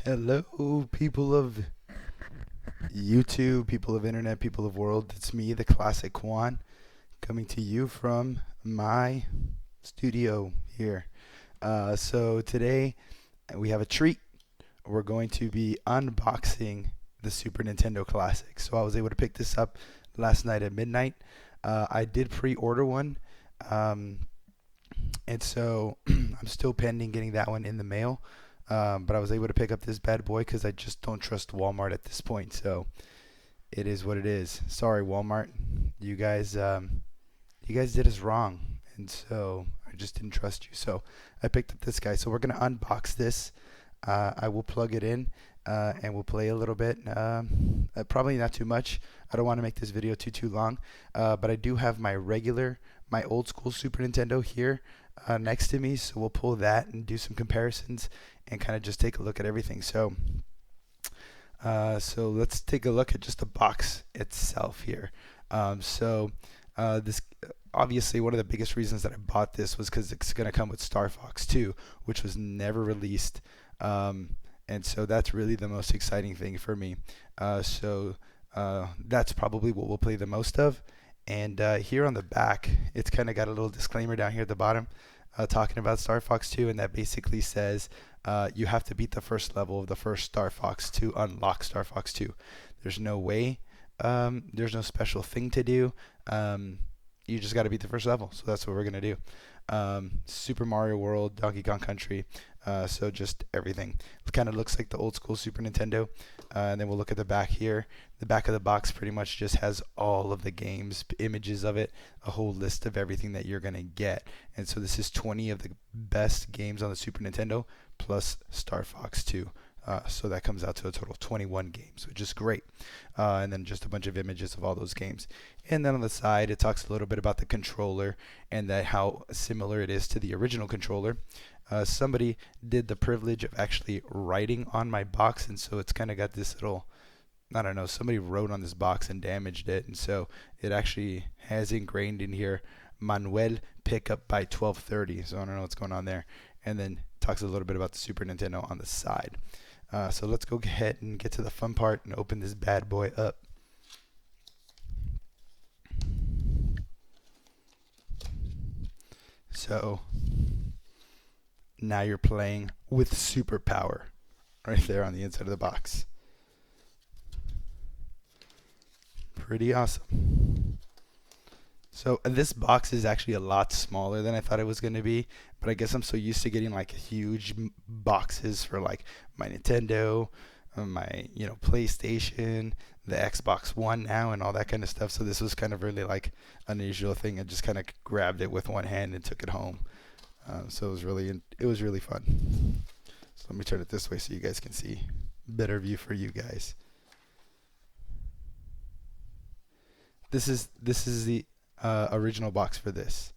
Hello, people of YouTube, people of internet, people of world. It's me, the Classic Juan, coming to you from my studio here. So today we have a treat. We're going to be unboxing the Super Nintendo Classic. So I was able to pick this up last night at midnight. I did pre-order one, um, and so I'm still pending getting that one in the mail. But I was able to pick up this bad boy because I just don't trust Walmart at this point. So it is what it is. Sorry, Walmart. You guys, you guys did us wrong, and so I just didn't trust you. So I picked up this guy. So we're gonna unbox this. I will plug it in, and we'll play a little bit. Probably not too much. I don't want to make this video too long. But I do have my old school Super Nintendo here next to me. So we'll pull that and do some comparisons and kind of just take a look at everything. So let's take a look at just the box itself here. This obviously one of the biggest reasons that I bought this was because it's going to come with Star Fox 2, which was never released. And so that's really the most exciting thing for me. That's probably what we'll play the most of. And here on the back, it's kind of got a little disclaimer down here at the bottom talking about Star Fox 2, and that basically says you have to beat the first level of the first Star Fox to unlock Star Fox 2. There's no way, there's no special thing to do. You just got to beat the first level, so that's what we're going to do. Super Mario World, Donkey Kong Country, so just everything. It kind of looks like the old school Super Nintendo. And then we'll look at the back here. The back of the box pretty much just has all of the games, images of it, a whole list of everything that you're going to get. And so this is 20 of the best games on the Super Nintendo plus Star Fox 2. So that comes out to a total of 21 games, which is great. And then just a bunch of images of all those games. And then on the side, it talks a little bit about the controller and that how similar it is to the original controller. Somebody did the privilege of actually writing on my box, and so it's kind of got this little, I don't know, somebody wrote on this box and damaged it, and so it actually has ingrained in here, Manuel pickup by 12:30. So I don't know what's going on there. And then talks a little bit about the Super Nintendo on the side. So let's go ahead and get to the fun part and open this bad boy up. So now you're playing with superpower right there on the inside of the box. Pretty awesome. So this box is actually a lot smaller than I thought it was going to be, but I guess I'm so used to getting like huge boxes for like my Nintendo, my PlayStation, the Xbox One now, and all that kind of stuff. So this was kind of really like an unusual thing. I just kind of grabbed it with one hand and took it home. So it was really fun. So let me turn it this way so you guys can see. Better view for you guys. This is the original box for this.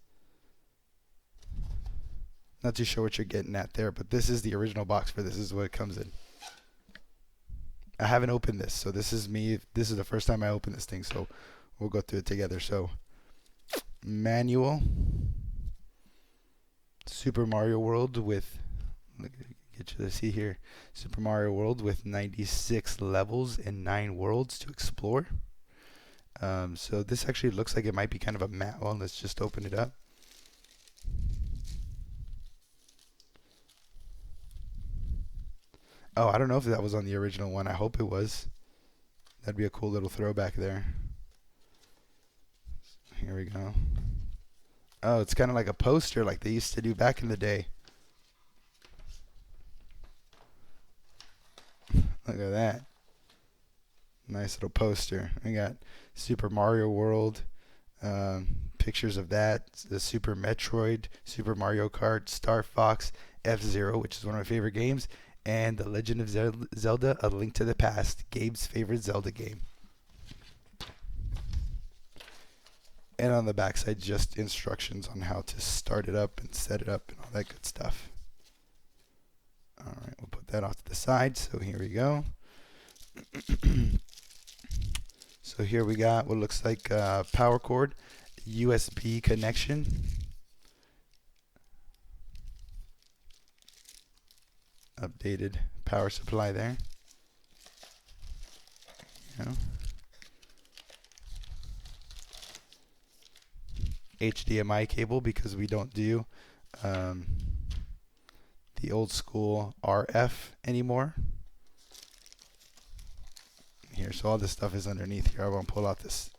Not too sure what you're getting at there, but this is the original box for this. This is what it comes in. I haven't opened this, so this is me. This is the first time I open this thing, so we'll go through it together. So, manual. Super Mario World with, get you to see here, Super Mario World with 96 levels and 9 worlds to explore. So this actually looks like it might be kind of a map. Well, let's just open it up. Oh, I don't know if that was on the original one. I hope it was. That'd be a cool little throwback there. Here we go. Oh, it's kind of like a poster like they used to do back in the day. Look at that. Nice little poster. We got Super Mario World, pictures of that, the Super Metroid, Super Mario Kart, Star Fox, F-Zero, which is one of my favorite games, and The Legend of Zelda, A Link to the Past, Gabe's favorite Zelda game. And on the backside, just instructions on how to start it up and set it up and all that good stuff. All right, we'll put that off to the side. So here we go. So here we got what looks like a power cord, USB connection, updated power supply there. You know. HDMI cable because we don't do the old school RF anymore. Here, so all this stuff is underneath here. I won't pull out this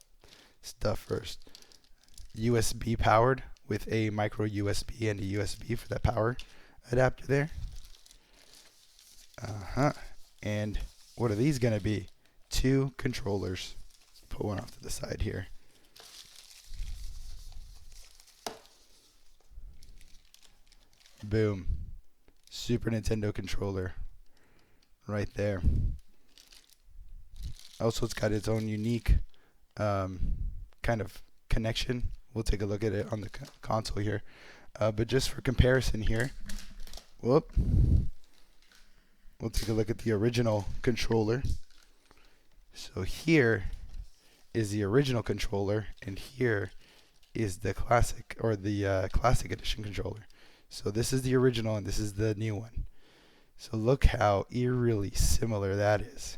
stuff first. USB powered with a micro USB and a USB for that power adapter there. And what are these going to be? 2 controllers. Put one off to the side here. Boom. Super Nintendo controller right there. Also, it's got its own unique kind of connection. We'll take a look at it on the console here. But just for comparison here, we'll take a look at the original controller. So here is the original controller, and here is the classic or the classic edition controller. So this is the original, and this is the new one. So look how eerily similar that is.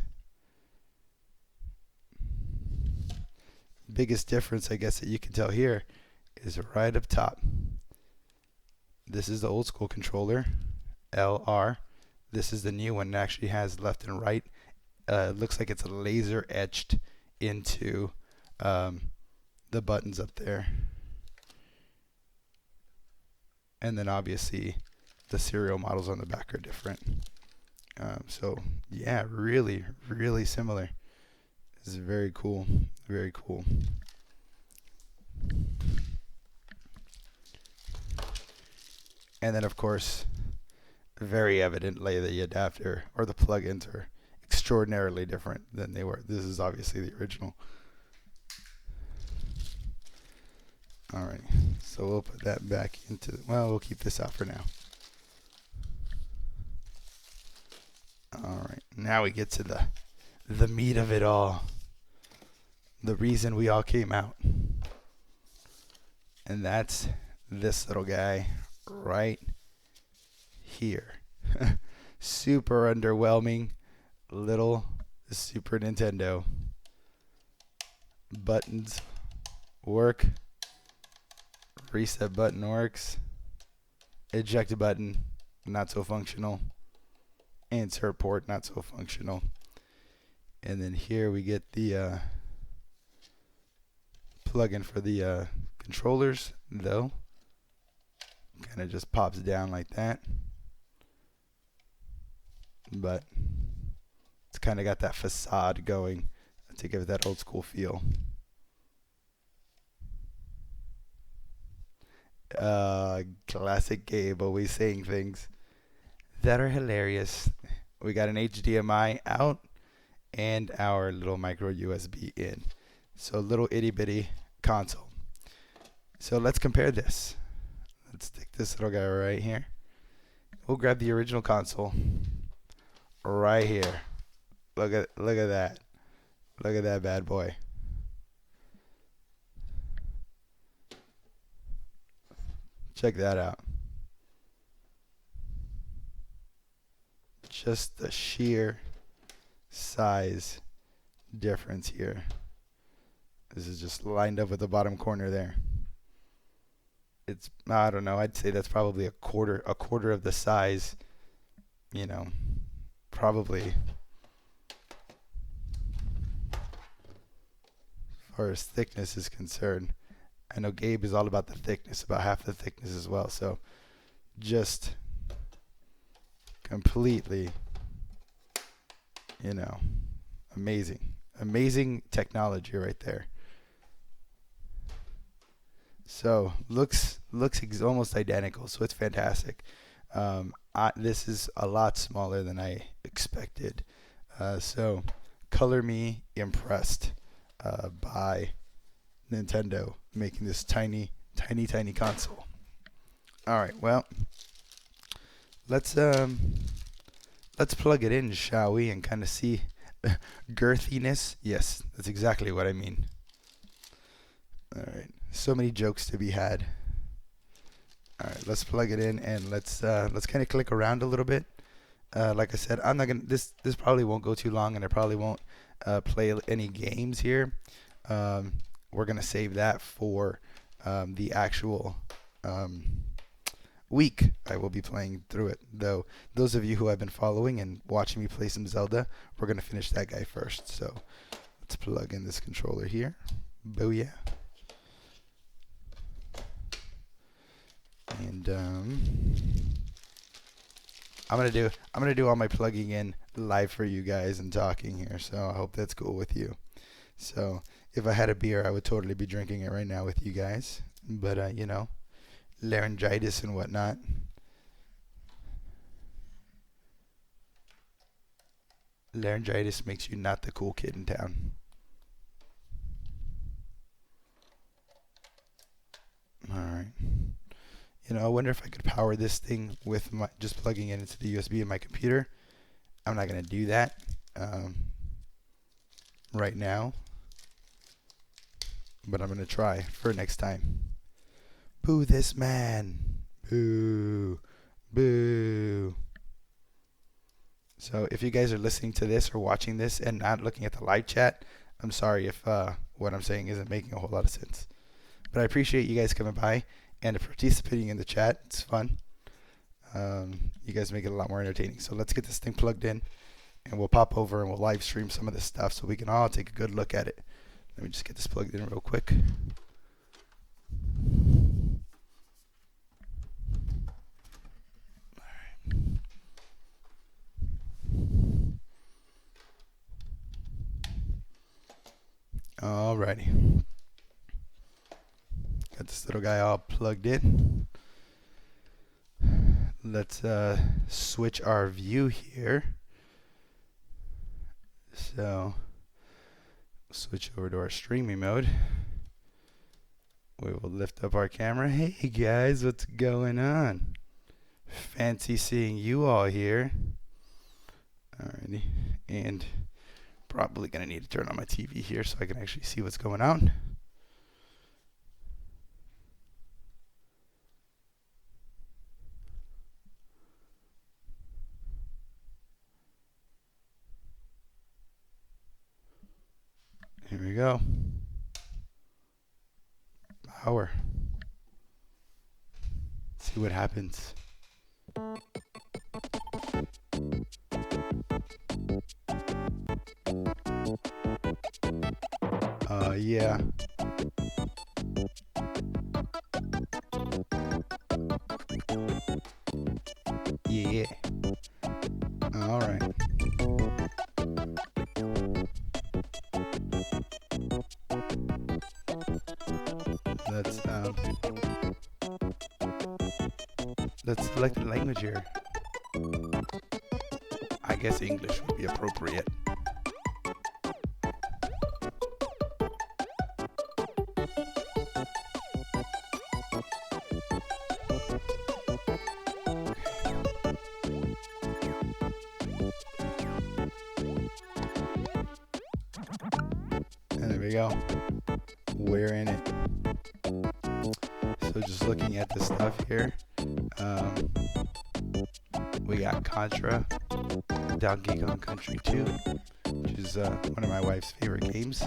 Biggest difference, I guess, that you can tell here is right up top. This is the old school controller, LR. This is the new one. It actually has left and right. Looks like it's laser etched into the buttons up there. And then obviously the serial models on the back are different. So yeah, really, really similar. This is very cool. Very cool. And then of course, very evidently the adapter or the plugins are extraordinarily different than they were. This is obviously the original. Alright, so we'll put that back into, well, we'll keep this out for now. Alright, now we get to the meat of it all. The reason we all came out. And that's this little guy right here. Super underwhelming little Super Nintendo. Buttons work. Reset button works. Eject button, not so functional. Insert port, not so functional. And then here we get the plug-in for the controllers, though. Kind of just pops down like that. But it's kind of got that facade going to give it that old school feel. Classic Gabe, always saying things that are hilarious. We got an HDMI out and our little micro USB in. So little itty bitty console. So let's compare this. Let's stick this little guy right here. We'll grab the original console right here. Look at that. Look at that bad boy. Check that out. Just the sheer size difference here. This is just lined up with the bottom corner there. It's, I don't know, I'd say that's probably a quarter of the size, you know, probably. As far as thickness is concerned. I know Gabe is all about the thickness, about half the thickness as well. So just completely, you know, amazing technology right there. So looks almost identical, so it's fantastic. This is a lot smaller than I expected. So color me impressed by Nintendo making this tiny console. All right, well, let's plug it in, shall we, and kind of see girthiness. Yes, that's exactly what I mean. All right, so many jokes to be had. All right, let's plug it in and let's kind of click around a little bit. like I said, I'm not gonna. This probably won't go too long, and I probably won't play any games here. Um, we're gonna save that for the actual week I will be playing through it. Though those of you who have been following and watching me play some Zelda, we're gonna finish that guy first. So let's plug in this controller here. Booyah. And I'm gonna do all my plugging in live for you guys and talking here. So I hope that's cool with you. So if I had a beer, I would totally be drinking it right now with you guys. But you know, laryngitis and whatnot. Laryngitis makes you not the cool kid in town. All right. You know, I wonder if I could power this thing with my just plugging it into the USB in my computer. I'm not gonna do that right now, but I'm gonna try for next time. Boo this man. Boo. Boo. So if you guys are listening to this or watching this and not looking at the live chat, I'm sorry if what I'm saying isn't making a whole lot of sense. But I appreciate you guys coming by and participating in the chat. It's fun. You guys make it a lot more entertaining. So let's get this thing plugged in, and we'll pop over and we'll live stream some of this stuff so we can all take a good look at it. Let me just get this plugged in real quick. Alrighty. Got this little guy all plugged in. Let's switch our view here. So switch over to our streaming mode. We will lift up our camera. Hey guys, what's going on? Fancy seeing you all here. Alrighty. And probably gonna need to turn on my TV here so I can actually see what's going on. Here we go. Power. See what happens. Yeah. Yeah. All right. Let's select the language here. I guess English would be appropriate. And there we go. We're in it. So just looking at the stuff here, we got Contra, Donkey Kong Country 2, which is one of my wife's favorite games.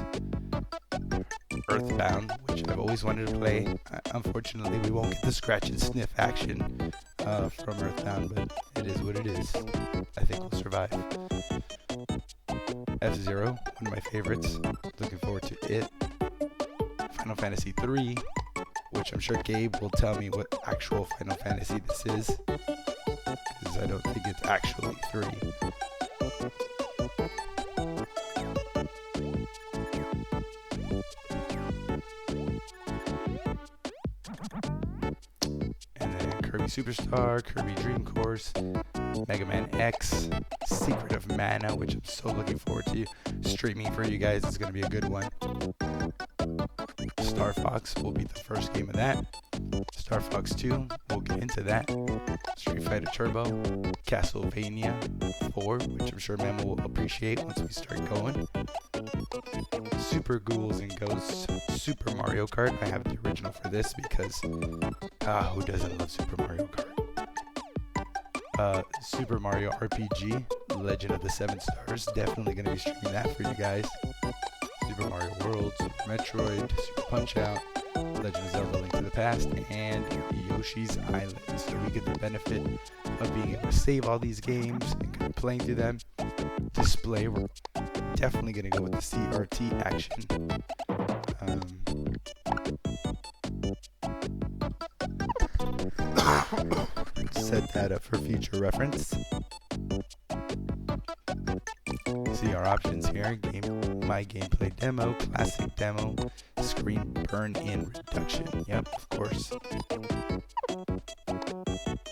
Earthbound, which I've always wanted to play. Unfortunately, we won't get the scratch and sniff action from Earthbound, but it is what it is. I think we'll survive. F-Zero, one of my favorites. Looking forward to it. Final Fantasy 3, which I'm sure Gabe will tell me what actual Final Fantasy this is, because I don't think it's actually 3. And then Kirby Superstar, Kirby Dream Course, Mega Man X, Secret of Mana, which I'm so looking forward to streaming for you guys. It's going to be a good one. Star Fox will be the first game of that. Star Fox 2, we'll get into that. Street Fighter Turbo, Castlevania 4, which I'm sure Memo will appreciate once we start going. Super Ghouls and Ghosts, Super Mario Kart. I have the original for this because who doesn't love Super Mario Kart? Super Mario RPG, Legend of the Seven Stars. Definitely going to be streaming that for you guys. Super Mario World, Super Metroid, Super Punch-Out, Legend of Zelda: Link to the Past, and Yoshi's Island. So we get the benefit of being able to save all these games and kind of playing through them. Display, we're definitely going to go with the CRT action. Set that up for future reference. See our options here: my gameplay demo, classic demo, screen burn-in reduction. Yep, of course.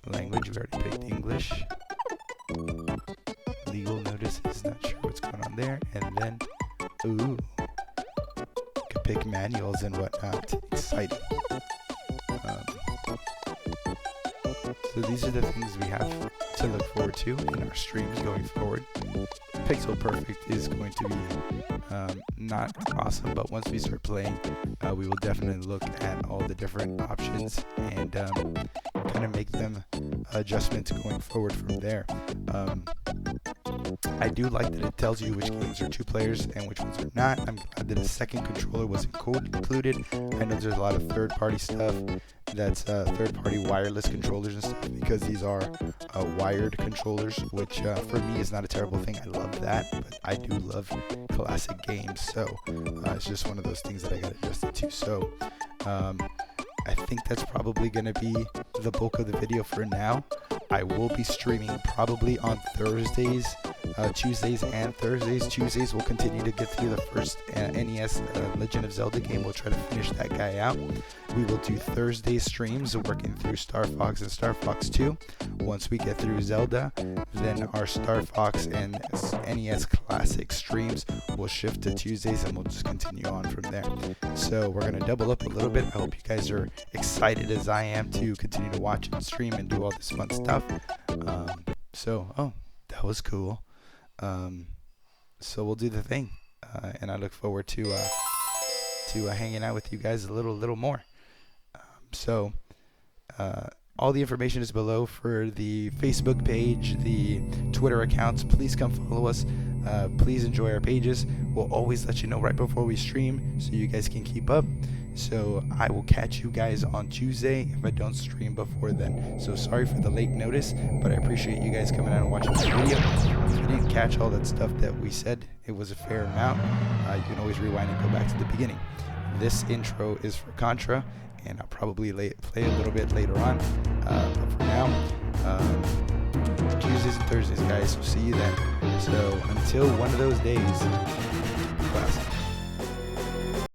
Language, we already picked English. Legal notices, not sure what's going on there. And then, ooh, could pick manuals and whatnot. Exciting. So these are the things we have to look forward to in our streams going forward. Pixel Perfect is going to be not awesome, but once we start playing, we will definitely look at all the different options and kind of make them adjustments going forward from there. I do like that it tells you which games are 2 players and which ones are not. I'm glad that a second controller was included. I know there's a lot of third-party stuff that's third-party wireless controllers and stuff, because these are wired controllers, which for me is not a terrible thing. I love that, but I do love classic games, so it's just one of those things that I got adjusted to. So I think that's probably going to be the bulk of the video for now. I will be streaming probably on Thursdays, Tuesdays and Thursdays. Tuesdays we'll continue to get through the first NES Legend of Zelda game. We'll try to finish that guy out. We will do Thursday streams working through Star Fox and Star Fox 2. Once we get through Zelda, then our Star Fox and NES Classic streams will shift to Tuesdays, and we'll just continue on from there. So we're going to double up a little bit. I hope you guys are excited as I am to continue to watch and stream and do all this fun stuff. That was cool. So we'll do the thing, and I look forward to hanging out with you guys a little more. All the information is below for the Facebook page, the Twitter accounts. Please come follow us. Please enjoy our pages. We'll always let you know right before we stream so you guys can keep up. So I will catch you guys on Tuesday if I don't stream before then. So sorry for the late notice, but I appreciate you guys coming out and watching the video. If you didn't catch all that stuff that we said, it was a fair amount. You can always rewind and go back to the beginning. This intro is for Contra, and I'll probably play a little bit later on. But for now, Tuesdays and Thursdays, guys. So see you then. So until one of those days, keep it classic.